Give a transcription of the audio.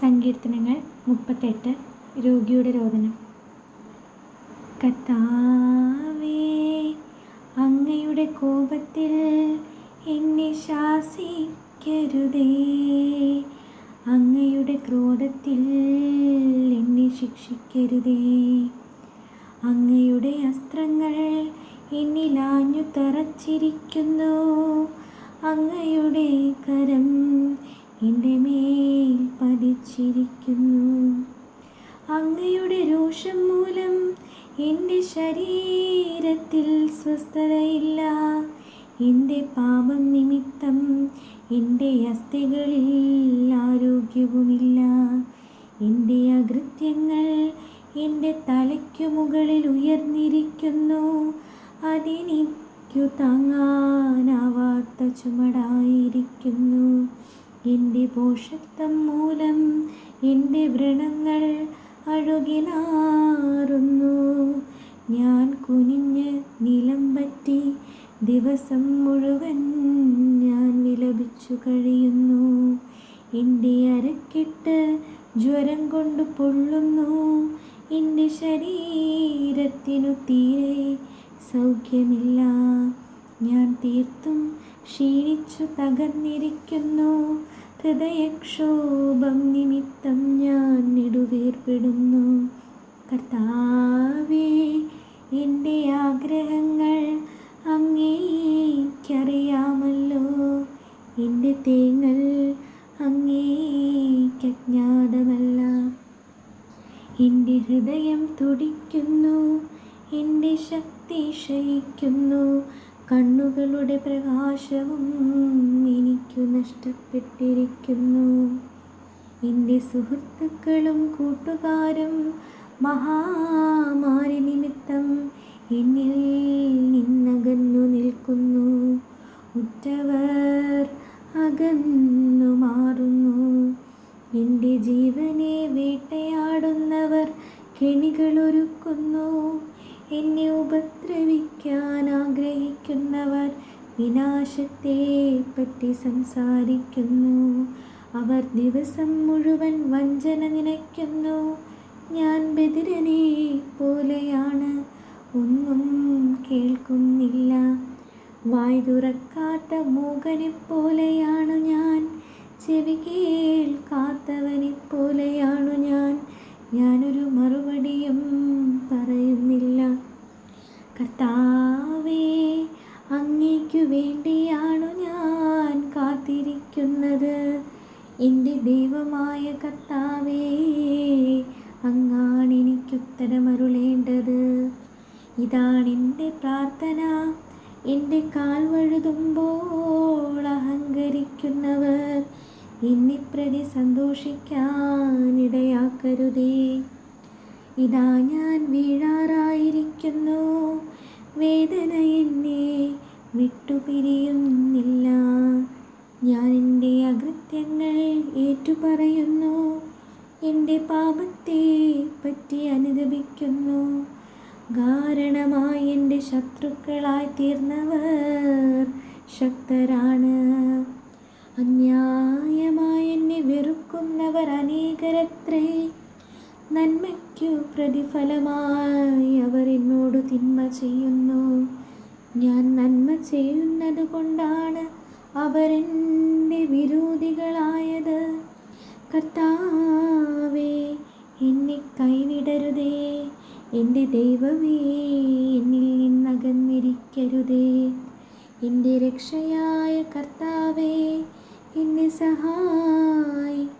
സങ്കീർത്തനങ്ങൾ 38. രോഗിയുടെ രോദനം. കർത്താവേ, അങ്ങയുടെ കോപത്തിൽ എന്നെ ശാസിക്കരുതേ. അങ്ങയുടെ ക്രോധത്തിൽ എന്നെ ശിക്ഷിക്കരുതേ. അങ്ങയുടെ അസ്ത്രങ്ങൾ എന്നിൽ ആഞ്ഞു തറച്ചിരിക്കുന്നു. അങ്ങയുടെ കരം എൻ്റെ മേൽ പതിച്ചിരിക്കുന്നു. അങ്ങയുടെ രോഷം മൂലം എൻ്റെ ശരീരത്തിൽ സ്വസ്ഥതയില്ല. എൻ്റെ പാപം നിമിത്തം എൻ്റെ അസ്ഥികളിൽ ആരോഗ്യവുമില്ല. എൻ്റെ അകൃത്യങ്ങൾ എൻ്റെ തലയ്ക്കു മുകളിൽ ഉയർന്നിരിക്കുന്നു. അതെനിക്കു താങ്ങാനാവാത്ത ചുമടായിരിക്കുന്നു. എൻ്റെ ഭോഷത്വം മൂലം എൻ്റെ വ്രണങ്ങൾ അഴുകി നാറുന്നു. ഞാൻ കുനിഞ്ഞ് നിലം പറ്റി ദിവസം മുഴുവൻ ഞാൻ വിലപിച്ചു കഴിയുന്നു. എൻ്റെ അരക്കെട്ട് ജ്വരം കൊണ്ട് പൊള്ളുന്നു. എൻ്റെ ശരീരത്തിനു തീരെ സൗഖ്യമില്ല. ഞാൻ തീർത്തും ക്ഷീണിച്ചു തകർന്നിരിക്കുന്നു. ഹൃദയക്ഷോഭം നിമിത്തം ഞാൻ നെടുവീർപ്പിടുന്നു. കർത്താവേ, എൻ്റെ ആഗ്രഹങ്ങൾ അങ്ങേക്കറിയാമല്ലോ. എൻ്റെ തേങ്ങൽ അങ്ങേക്കജ്ഞാതമല്ല. എൻ്റെ ഹൃദയം തുടിക്കുന്നു. എൻ്റെ ശക്തി ക്ഷയിക്കുന്നു. കണ്ണുകളുടെ പ്രകാശവും എനിക്കു നഷ്ടപ്പെട്ടിരിക്കുന്നു. എൻ്റെ സുഹൃത്തുക്കളും കൂട്ടുകാരും മഹാമാരി നിമിത്തം എന്നിൽ നിന്നകന്നു നിൽക്കുന്നു. ഉറ്റവർ അകന്നു മാറുന്നു. എൻ്റെ ജീവനെ വേട്ടയാടുന്നവർ കെണികളൊരുക്കുന്നു. എന്നെ ഉപദ്രവിക്കാൻ ആഗ്രഹിക്കുന്നവർ വിനാശത്തെ പറ്റി സംസാരിക്കുന്നു. അവർ ദിവസം മുഴുവൻ വഞ്ചന നിനയ്ക്കുന്നു. ഞാൻ ബധിരനെ പോലെയാണ്, ഒന്നും കേൾക്കുന്നില്ല. വായ് തുറക്കാത്ത മൂകനെ പോലെയാണു ഞാൻ. ചെവി കേൾക്കാത്തവനെ പോലെയാണു ഞാൻ. ഞാനൊരു മറുപടിയും പറയുന്നില്ല. കർത്താവേ, അങ്ങേക്കു വേണ്ടിയാണു ഞാൻ കാത്തിരിക്കുന്നത്. എൻ്റെ ദൈവമായ കർത്താവേ, അങ്ങാണ് എനിക്കുത്തരമരുളേണ്ടത്. ഇതാണെൻ്റെ പ്രാർത്ഥന. എൻ്റെ കാൽ വഴുതുമ്പോൾ അഹങ്കരിക്കുന്നവർ എന്നെ പ്രതി സന്തോഷിക്കാനിടയാക്കരുതേ. ഇതാ ഞാൻ വീഴാറായിരിക്കുന്നു. വേദന എന്നെ വിട്ടുപിരിയുന്നില്ല. ഞാൻ എൻ്റെ അകൃത്യങ്ങൾ ഏറ്റുപറയുന്നു. എൻ്റെ പാപത്തെ പറ്റി അനുതപിക്കുന്നു. കാരണമായി എൻ്റെ ശത്രുക്കളായി തീർന്നവർ ശക്തരാണ്. അന്യായമായി എന്നെ വെറുക്കുന്നവർ അനേകരത്രേ. നന്മയ്ക്കു പ്രതിഫലമായി അവർ എന്നോട് തിന്മ ചെയ്യുന്നു. ഞാൻ നന്മ ചെയ്യുന്നത് കൊണ്ടാണ് അവരെൻ്റെ വിരോധികളായത്. കർത്താവേ, എന്നെ കൈവിടരുതേ. എൻ്റെ ദൈവമേ, എന്നിൽ നിന്നകന്നിരിക്കരുതേ. എൻ്റെ രക്ഷയായ കർത്താവേ, എന്നെ സഹായിക്കണമേ.